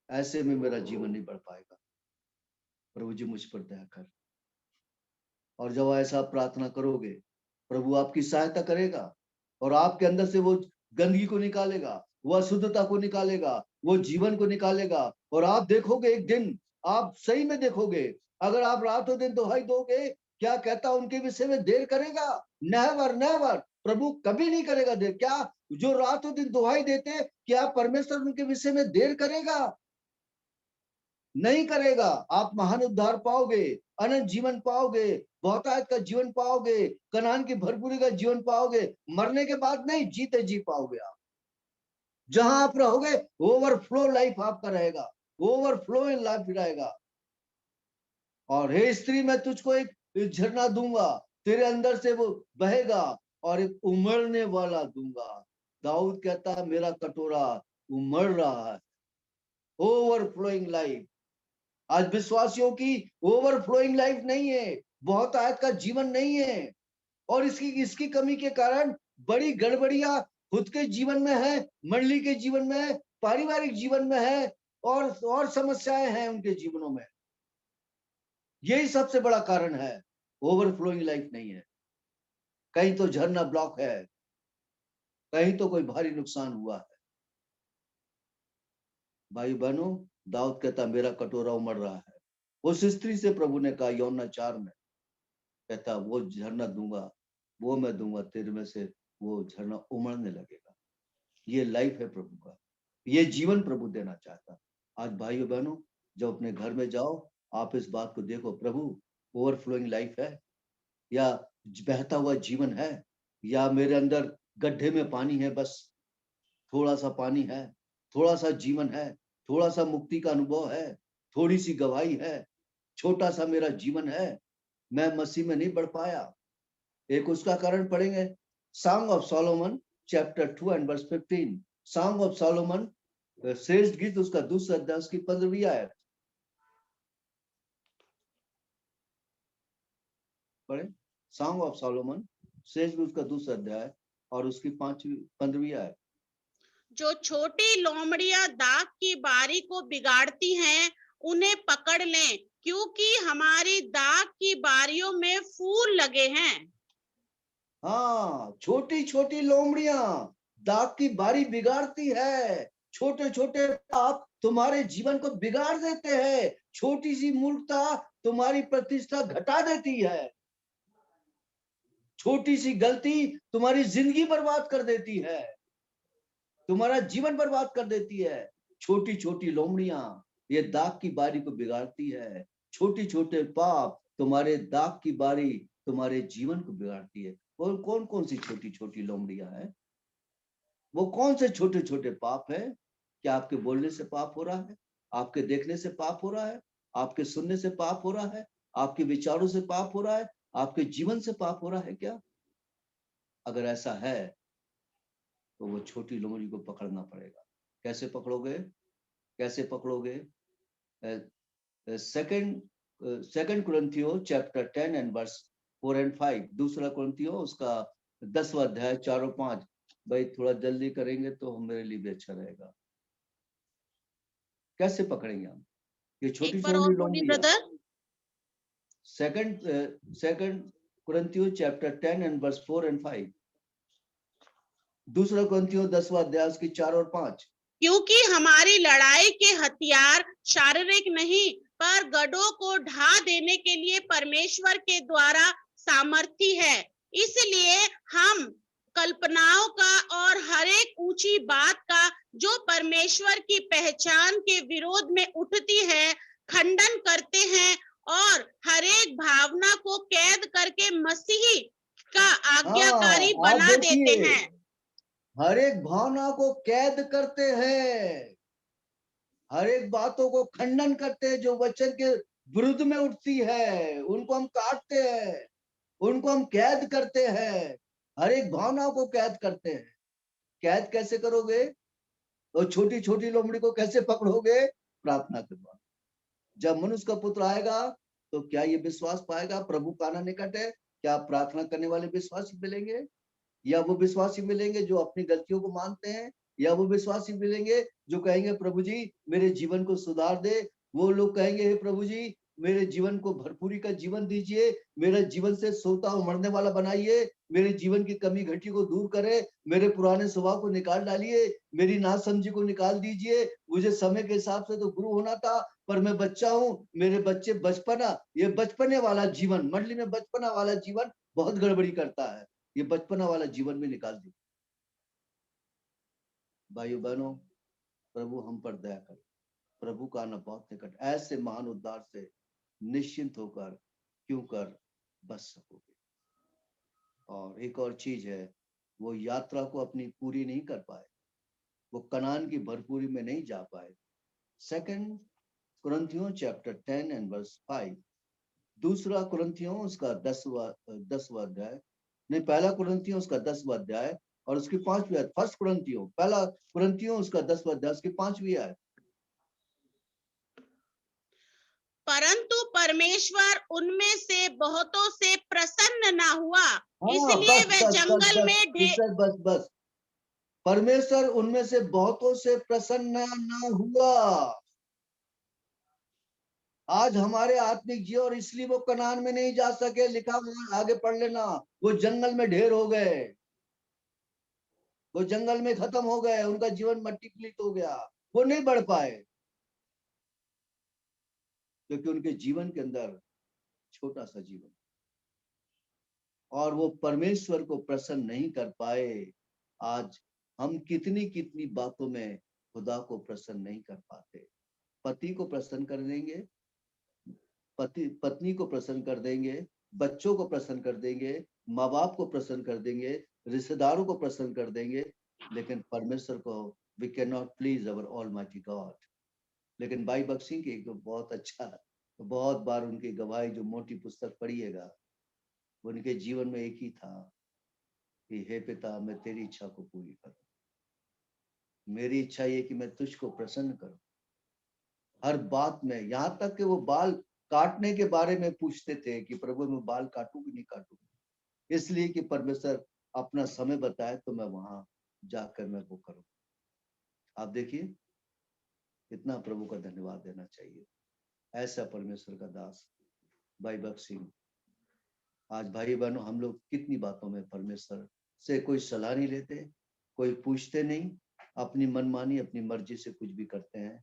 ऐसे में मेरा जीवन नहीं बढ़ पाएगा। प्रभु जी मुझ पर दया कर। और जब ऐसा प्रार्थना करोगे, प्रभु आपकी सहायता करेगा और आपके अंदर से वो गंदगी को निकालेगा, वो अशुद्धता को निकालेगा, वो जीवन को निकालेगा। और आप देखोगे एक दिन, आप सही में देखोगे, अगर आप रातों दिन दुहाई दोगे, क्या कहता उनके विषय में देर करेगा? नेवर नेवर, प्रभु कभी नहीं करेगा देर। क्या जो रातों दिन दुहाई देते, क्या परमेश्वर उनके विषय में देर करेगा? नहीं करेगा। आप महान उद्धार पाओगे, अनंत जीवन पाओगे, बहुतायत का जीवन पाओगे, कनान की भरपूरी का जीवन पाओगे। मरने के बाद नहीं, जीते जी पाओगे आप। जहां आप रहोगे, ओवरफ्लो लाइफ आपका रहेगा, ओवरफ्लो इन लाइफ रहेगा। और हे स्त्री, मैं तुझको एक झरना दूंगा, तेरे अंदर से वो बहेगा, और एक उमड़ने वाला दूंगा। दाऊद कहता है, मेरा कटोरा उमड़ रहा है। Overflowing life. आज विश्वासियों की ओवरफ्लोइंग लाइफ नहीं है, बहुतायत का जीवन नहीं है। और इसकी कमी के कारण बड़ी गड़बड़ियां खुद के जीवन में है, मंडली के जीवन में है, पारिवारिक जीवन में है, और समस्याएं हैं उनके जीवनों में। यही सबसे बड़ा कारण है, ओवरफ्लोइंग लाइफ नहीं है। कहीं तो झरना ब्लॉक है, कहीं तो कोई भारी नुकसान हुआ है। भाई बहनों, दाऊद कहता मेरा कटोरा उमड़ रहा है। उस स्त्री से प्रभु ने कहा यूहन्ना 4 में, कहता वो झरना दूंगा, वो मैं दूंगा, तेरे में से वो झरना उमड़ने लगेगा। ये लाइफ है प्रभु का, ये जीवन प्रभु देना चाहता। आज भाइयों बहनों, जब अपने घर में जाओ, आप इस बात को देखो, प्रभु ओवरफ्लोइंग लाइफ है, या बहता हुआ जीवन है, या मेरे अंदर गड्ढे में पानी है, बस थोड़ा सा पानी है, थोड़ा सा जीवन है, थोड़ा सा मुक्ति का अनुभव है, थोड़ी सी गवाही है, छोटा सा मेरा जीवन है, मैं मसीह में नहीं बढ़ पाया। एक उसका कारण पढ़ेंगे, song of Solomon chapter 2 and verse 15। Song of Solomon, श्रेष्ठ गीत, उसका दूसरा अध्याय, उसकी 15वीं आयत। पढ़े सॉन्ग ऑफ सोलोमन शेष उसका दूसरा अध्याय और उसकी 15वीं आयत। जो छोटी लोमड़ियां दाख की बारी को बिगाड़ती हैं, उन्हें पकड़ लें, क्योंकि हमारी दाख की बारियों में फूल लगे हैं। हाँ, छोटी छोटी लोमड़ियां दाग की बारी बिगाड़ती है। छोटे छोटे पाप तुम्हारे जीवन को बिगाड़ देते हैं। छोटी सी मूर्खता तुम्हारी प्रतिष्ठा घटा देती है। छोटी सी गलती तुम्हारी जिंदगी बर्बाद कर देती है, तुम्हारा जीवन बर्बाद कर देती है। छोटी छोटी लोमड़ियां ये दाग की बारी को बिगाड़ती है। छोटी छोटे पाप तुम्हारे दाग की बारी तुम्हारे जीवन को बिगाड़ती है। और कौन कौन सी छोटी छोटी लोमड़ियां हैं? वो कौन से छोटे छोटे पाप है? क्या आपके बोलने से पाप हो रहा है? आपके देखने से पाप हो रहा है? आपके सुनने से पाप हो रहा है? आपके विचारों से पाप हो रहा है? आपके जीवन से पाप हो रहा है क्या? अगर ऐसा है तो वो छोटी लोमड़ी को पकड़ना पड़ेगा। कैसे पकड़ोगे? कैसे पकड़ोगे? सेकंड कुरिन्थियों चैप्टर 10 एंड वर्स 4 एंड 5। दूसरा कुरिन्थियों उसका 10वां अध्याय 4 और 5। भाई थोड़ा जल्दी करेंगे तो मेरे लिए भी अच्छा रहेगा। कैसे पकड़ेंगे हम ये छोटी एक बार और छोटी बोलिए लोमड़ियां? ब्रदर। सेकंड कुरिन्थियों चैप्टर 10 एंड वर्स 4 एंड 5। दूसरा कुरिन्थियों 10वां अध्याय की 4 और 5। क्योंकि हमारी लड़ाई के हथियार शारीरिक नहीं, पर गढ़ों को ढा देने के लिए परमेश्वर के द्वारा सामर्थी है। इसलिए हम कल्पनाओं का और हर एक ऊंची बात का जो परमेश्वर की पहचान के विरोध में उठती है, खंडन करते हैं और हर एक भावना को कैद करके मसीही का आज्ञाकारी हाँ, आप बना देते देखिए, हैं। हर एक भावना को कैद करते हैं, हर एक बातों को खंडन करते हैं जो वचन के विरुद्ध में उठती है, उनको हम काटते हैं, उनको हम कैद करते हैं, हर एक भावना को कैद करते हैं। कैद कैसे करोगे? और छोटी छोटी लोमड़ी को कैसे पकड़ोगे? प्रार्थना के द्वारा। जब मनुष्य का पुत्र आएगा तो क्या ये विश्वास पाएगा प्रभु का आना निकट है? क्या प्रार्थना करने वाले विश्वासी मिलेंगे? या वो विश्वासी मिलेंगे जो अपनी गलतियों को मानते हैं? या वो विश्वासी मिलेंगे जो कहेंगे प्रभु जी मेरे जीवन को सुधार दे? वो लोग कहेंगे हे प्रभु जी मेरे जीवन को भरपूरी का जीवन दीजिए, मेरे जीवन से सोता और मरने वाला बनाइए, मेरे जीवन की कमी घटी को दूर करे, मेरे पुराने स्वभाव को निकाल डालिए, मेरी नासमझी को निकाल दीजिए। मुझे समय के हिसाब से तो गुरु होना था, पर मैं बच्चा हूँ। मेरे बच्चे बचपना, ये बचपने वाला जीवन, मंडली में बचपना वाला जीवन बहुत गड़बड़ी करता है। ये बचपना वाला जीवन में निकाल दी। भाइयों बहनों, प्रभु हम पर दया करे। प्रभु का आना बहुत निकट। ऐसे महान उद्धार से निश्चिंत होकर क्यों कर बच सकोगे। और एक और चीज है, वो यात्रा को अपनी पूरी नहीं कर पाए, वो कनान की भरपूरी में नहीं जा पाए। सेकंड कुरिन्थियों चैप्टर 10 एंड वर्स 5। दूसरा कुरिन्थियों उसका 10वां अध्याय, नहीं पहला कुरिन्थियों उसका 10वां अध्याय और उसकी 5वीं आयत। फर्स्ट कुरिन्थियों, पहला कुरिन्थियों उसका 10वां अध्याय उसकी 5वीं आयत। परंतु परमेश्वर उनमें से बहुतों से प्रसन्न ना हुआ, हाँ, इसलिए बस वह बस बस जंगल बस में ढेर सिस्टर, बस बस। परमेश्वर उनमें से बहुतों से प्रसन्न न हुआ। आज हमारे आत्मिक जीवन और इसलिए वो कनान में नहीं जा सके। लिखा हुआ आगे पढ़ लेना, वो जंगल में ढेर हो गए, वो जंगल में खत्म हो गए, उनका जीवन मल्टीप्लिट हो गया, वो नहीं बढ़ पाए क्योंकि उनके जीवन के अंदर छोटा सा जीवन, और वो परमेश्वर को प्रसन्न नहीं कर पाए। आज हम कितनी कितनी बातों में खुदा को प्रसन्न नहीं कर पाते। पति को प्रसन्न कर देंगे, पत्नी को प्रसन्न कर देंगे, बच्चों को प्रसन्न कर देंगे, माँ बाप को प्रसन्न कर देंगे, रिश्तेदारों को प्रसन्न कर देंगे, लेकिन परमेश्वर को we can not please our almighty God. लेकिन भाई बख्शी की एक बहुत अच्छा, बहुत बार उनकी गवाही जो मोटी पुस्तक पढ़िएगा, उनके जीवन में एक ही था कि हे पिता मैं तेरी इच्छा को पूरी करूं। मेरी इच्छा ये कि मैं तुझको प्रसन्न करूं हर बात में। यहाँ तक कि वो बाल काटने के बारे में पूछते थे कि प्रभु मैं बाल काटूं कि नहीं काटूं, इसलिए कि परमेश्वर अपना समय बताए तो मैं वहां जाकर मैं वो करूं। आप देखिए कितना प्रभु का धन्यवाद देना चाहिए। ऐसा परमेश्वर का दास भाई बख्श सिंह। आज भाई बहनों हम लोग कितनी बातों में परमेश्वर से कोई सलाह नहीं लेते, कोई पूछते नहीं, अपनी मनमानी अपनी मर्जी से कुछ भी करते हैं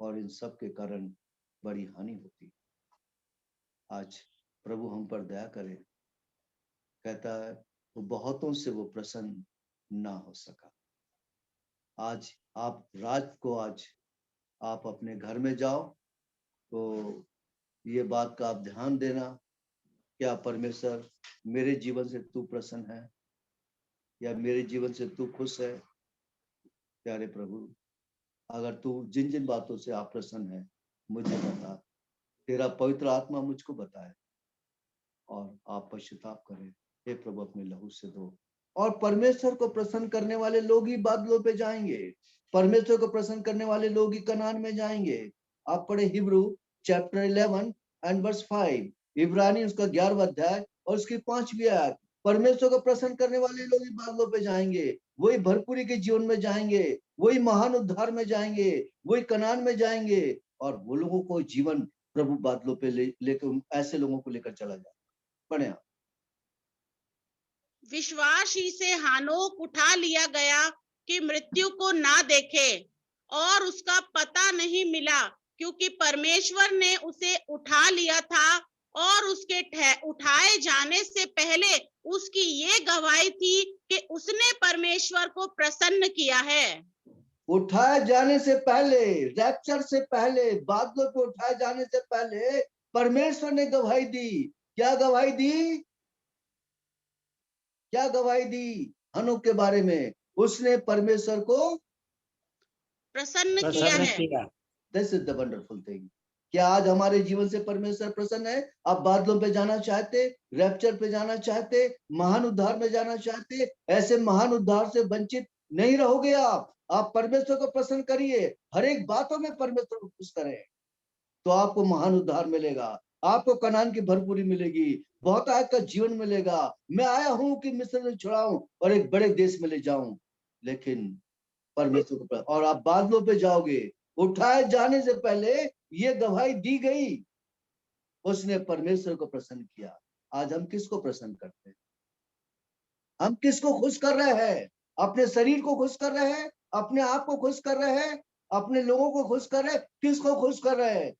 और इन सब के कारण बड़ी हानि होती है। आज प्रभु हम पर दया करे, कहता है वो बहुतों से वो प्रसन्न ना हो सका। आज आप रात को आज आप अपने घर में जाओ तो ये बात का आप ध्यान देना, क्या परमेश्वर मेरे जीवन से तू प्रसन्न है या मेरे जीवन से तू खुश है। प्यारे प्रभु, अगर तू जिन जिन बातों से आप प्रसन्न है मुझे बता, तेरा पवित्र आत्मा मुझको बताए और आप पश्चाताप करें। हे प्रभु अपने लहू से धो। और परमेश्वर को प्रसन्न करने वाले लोग ही बादलों पे जाएंगे, परमेश्वर को प्रसन्न करने वाले लोग ही कनान में जाएंगे। आप पढ़े हिब्रू चैप्टर 11 एंड वर्स 5, इब्रानी उसका 11वां अध्याय और उसकी 5वीं आयत। परमेश्वर को प्रसन्न करने वाले लोग ही बादलों पे जाएंगे, वही भरपूरी के जीवन में जाएंगे, वही महान उद्धार में जाएंगे, वही कनान में जाएंगे और वो लोगों को जीवन प्रभु बादलों पे लेकर ऐसे लोगों को लेकर चला जाए। पढ़े आप। विश्वास ही से हानोक उठा लिया गया कि मृत्यु को ना देखे और उसका पता नहीं मिला, क्योंकि परमेश्वर ने उसे उठा लिया था। और उसके उठाए जाने से पहले उसकी ये गवाही थी कि उसने परमेश्वर को प्रसन्न किया है। उठाए जाने से पहले, रैप्चर से पहले, बादलों पे उठाए जाने से पहले परमेश्वर ने गवाही दी। क्या गवाही दी? क्या गवाही दी? हनोक के बारे में उसने परमेश्वर को प्रसन्न किया है। This is the wonderful thing. क्या आज हमारे जीवन से परमेश्वर प्रसन्न है? आप बादलों पे जाना चाहते, रैप्चर पे जाना चाहते, महान उद्धार में जाना चाहते, ऐसे महान उद्धार से वंचित नहीं रहोगे आप परमेश्वर को प्रसन्न करिए, हर एक बातों में परमेश्वर को खुश करें तो आपको महान उद्धार मिलेगा, आपको कनान की भरपूरी मिलेगी, बहुत आयत का जीवन मिलेगा। मैं आया हूं कि मिस्र से छुड़ाऊं और एक बड़े देश में ले जाऊं। लेकिन परमेश्वर को और आप बादलों पे जाओगे, उठाए जाने से पहले ये गवाही दी गई, उसने परमेश्वर को प्रसन्न किया। आज हम किसको प्रसन्न करते हैं? हम किसको खुश कर रहे हैं? अपने शरीर को खुश कर रहे हैं, अपने आप को खुश कर रहे हैं, अपने लोगों को खुश कर रहे हैं? किसको खुश कर रहे हैं?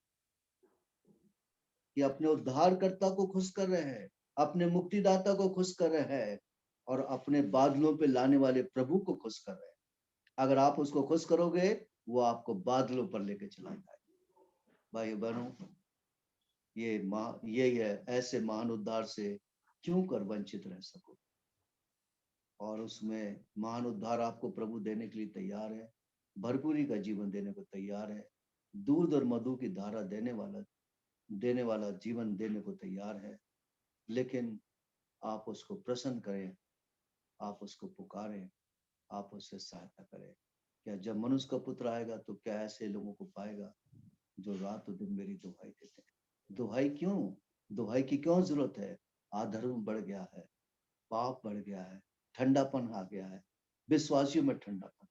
कि अपने उद्धारकर्ता को खुश कर रहे हैं, अपने मुक्तिदाता को खुश कर रहे हैं और अपने बादलों पे लाने वाले प्रभु को खुश कर रहे हैं। अगर आप उसको खुश करोगे वो आपको बादलों पर लेके चला जाएगा। भाई बहनों, ये है, ऐसे महान उद्धार से क्यों कर वंचित रह सको। और उसमें महान उद्धार आपको प्रभु देने के लिए तैयार है, भरपूरी का जीवन देने को तैयार है, दूध और मधु की धारा देने वाला जीवन देने को तैयार है। लेकिन आप उसको प्रसन्न करें, आप उसको पुकारें, आप उससे सहायता करें। क्या जब मनुष्य का पुत्र आएगा तो क्या ऐसे लोगों को पाएगा जो रात और दिन मेरी दुहाई देते हैं? दुहाई क्यों? दुहाई की क्यों जरूरत है? अधर्म बढ़ गया है, पाप बढ़ गया है, ठंडापन आ गया है, विश्वासियों में ठंडापन,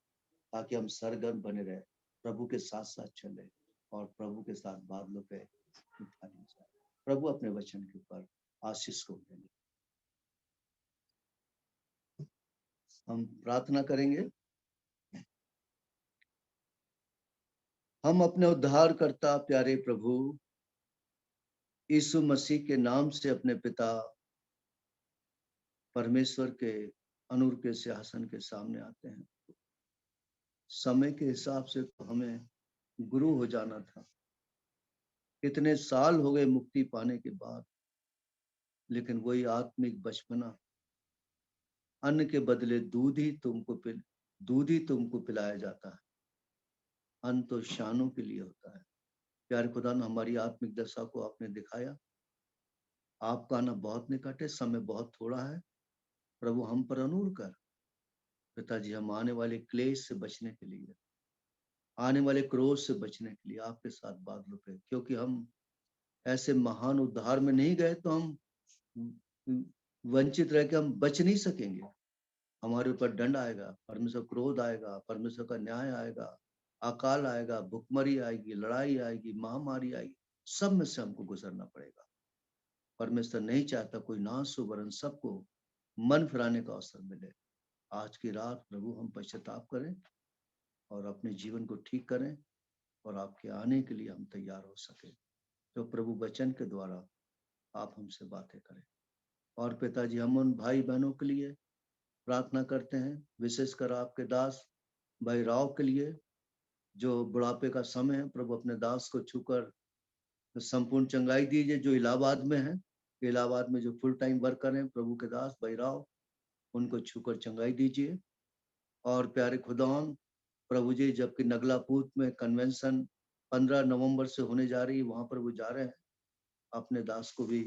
ताकि हम सरगर्म बने रहे, प्रभु के साथ साथ चले और प्रभु के साथ बादलों पे उठा लिया जाए। प्रभु अपने वचन के ऊपर आशीष को देंगे। हम प्रार्थना करेंगे। हम अपने उद्धारकर्ता प्यारे प्रभु यीशु मसीह के नाम से अपने पिता परमेश्वर के अनूर के सिंहासन के सामने आते हैं। समय के हिसाब से तो हमें गुरु हो जाना था, इतने साल हो गए मुक्ति पाने के बाद, लेकिन वही आत्मिक बचपना, अन्न के बदले दूध ही तुमको पिलाया जाता है। अन्न तो शानों के लिए होता है। प्यारे खुदा, हमारी आत्मिक दशा को आपने दिखाया। आपका आना बहुत निकट है, समय बहुत थोड़ा है। प्रभु हम पर अनूर कर पिताजी, हम आने वाले क्लेश से बचने के लिए, आने वाले क्रोध से बचने के लिए आपके साथ बादलों पे, क्योंकि हम ऐसे महान उद्धार में नहीं गए तो हम वंचित रह के हम बच नहीं सकेंगे। हमारे ऊपर दंड आएगा, परमेश्वर क्रोध आएगा, परमेश्वर का न्याय आएगा, अकाल आएगा, भुखमरी आएगी, लड़ाई आएगी, महामारी आएगी, सब में से हमको गुजरना पड़ेगा। परमेश्वर नहीं चाहता कोई नाश हो, वरन सबको मन फिराने का अवसर मिले। आज की रात प्रभु हम पश्चाताप करें और अपने जीवन को ठीक करें और आपके आने के लिए हम तैयार हो सके। तो प्रभु वचन के द्वारा आप हमसे बातें करें। और पिताजी, हम उन भाई बहनों के लिए प्रार्थना करते हैं, विशेषकर आपके दास भाई राव के लिए, जो बुढ़ापे का समय है। प्रभु अपने दास को छूकर संपूर्ण चंगाई दीजिए, जो इलाहाबाद में है, इलाहाबाद में जो फुल टाइम वर्कर हैं, प्रभु के दास भाई राव, उनको छूकर चंगाई दीजिए। और प्यारे खुदावन प्रभु जी, जबकि नगलापूत में कन्वेंशन 15 नवंबर से होने जा रही है, वहां पर वो जा रहे हैं, अपने दास को भी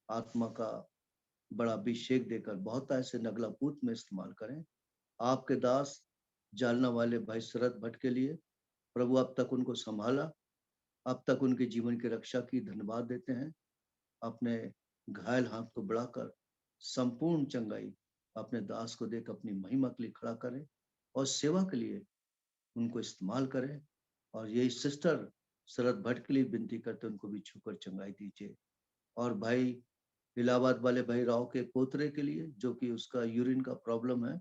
आत्मा का बड़ा अभिषेक देकर बहुत ऐसे नगलापूत में इस्तेमाल करें। आपके दास जालना वाले भाई शरद भट्ट के लिए प्रभु अब तक उनको संभाला, अब तक उनके जीवन की रक्षा की, धन्यवाद देते हैं। अपने घायल हाथ को बढ़ाकर संपूर्ण चंगाई अपने दास को देकर अपनी महिमा के लिए खड़ा करें और सेवा के लिए उनको इस्तेमाल करें। और यही सिस्टर शरद भट्ट के लिए विनती करते, उनको भी छूकर चंगाई दीजिए। और भाई इलाहाबाद वाले भाई राव के पोतरे के लिए, जो कि उसका यूरिन का प्रॉब्लम है,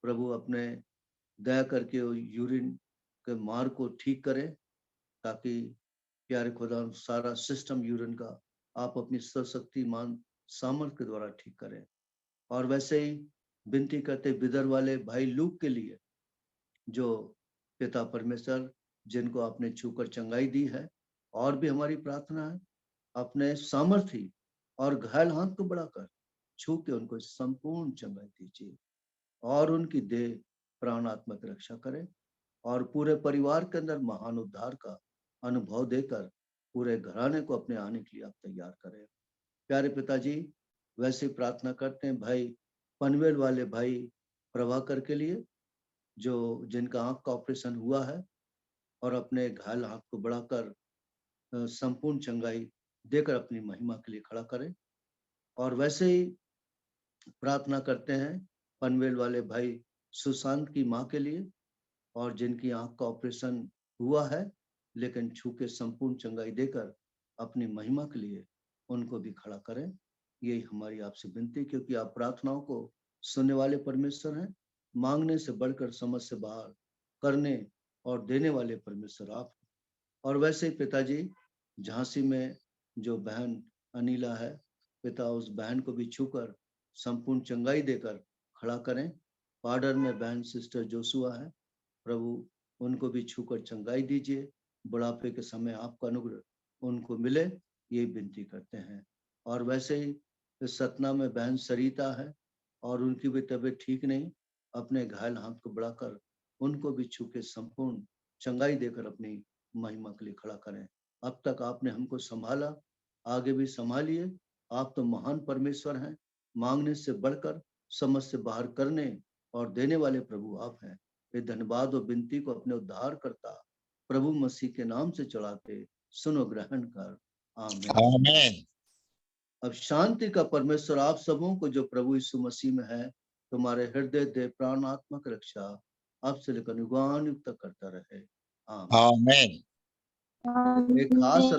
प्रभु अपने दया करके यूरिन के मार को ठीक करें, ताकि प्यारे खुदा सारा सिस्टम यूरिन का आप अपनी सशक्तिमान सामर्थ के द्वारा ठीक करें। और वैसे ही विनती करते बिदर वाले भाई लूक के लिए, जो पिता परमेश्वर जिनको आपने छूकर चंगाई दी है। और भी हमारी प्रार्थना है, अपने सामर्थी और घायल हाथ को बढ़ाकर छू के उनको संपूर्ण चंगाई दीजिए और उनकी देह प्राण आत्मा की रक्षा करें और पूरे परिवार के अंदर महान उद्धार का अनुभव देकर पूरे घराने को अपने आने के लिए आप तैयार करें। प्यारे पिताजी, वैसे प्रार्थना करते हैं भाई पनवेल वाले भाई प्रभाकर के लिए, जो जिनका आंख का ऑपरेशन हुआ है, और अपने घायल हाथ को बढ़ाकर संपूर्ण चंगाई देकर अपनी महिमा के लिए खड़ा करें। और वैसे ही प्रार्थना करते हैं पनवेल वाले भाई सुशांत की माँ के लिए, और जिनकी आंख का ऑपरेशन हुआ है, लेकिन छू के संपूर्ण चंगाई देकर अपनी महिमा के लिए उनको भी खड़ा करें। यही हमारी आपसे विनती, क्योंकि आप प्रार्थनाओं को सुनने वाले परमेश्वर हैं, मांगने से बढ़कर समझ से बाहर करने और देने वाले परमेश्वर आप। और वैसे ही पिताजी, झांसी में जो बहन अनिला है, पिता उस बहन को भी छूकर संपूर्ण चंगाई देकर खड़ा करें। पाडर में बहन सिस्टर जोसुआ है, प्रभु उनको भी छूकर चंगाई दीजिए, बुढ़ापे के समय आपका अनुग्रह उनको मिले, ये विनती करते हैं। और वैसे ही सतना में बहन सरिता है और उनकी भी तबीयत ठीक नहीं, अपने घायल हाथ को बढ़ाकर उनको भी छू के संपूर्ण चंगाई देकर अपनी महिमा के लिए खड़ा करें। अब तक आपने हमको संभाला, आगे भी संभालिए। आप तो महान परमेश्वर हैं, मांगने से बढ़कर समझ से बाहर करने और देने वाले प्रभु आप हैं। ये धन्यवाद और विनती को अपने उद्धार करता प्रभु मसीह के नाम से चढ़ाते सुनो, ग्रहण कर, आमीन। आमीन। अब शांति का परमेश्वर आप सबों को जो प्रभु यीशु मसीह में है, तुम्हारे हृदय देह प्राण आत्मा की रक्षा अब से लेकर युगान युग तक करता रहे, आमीन। आमीन। एक खास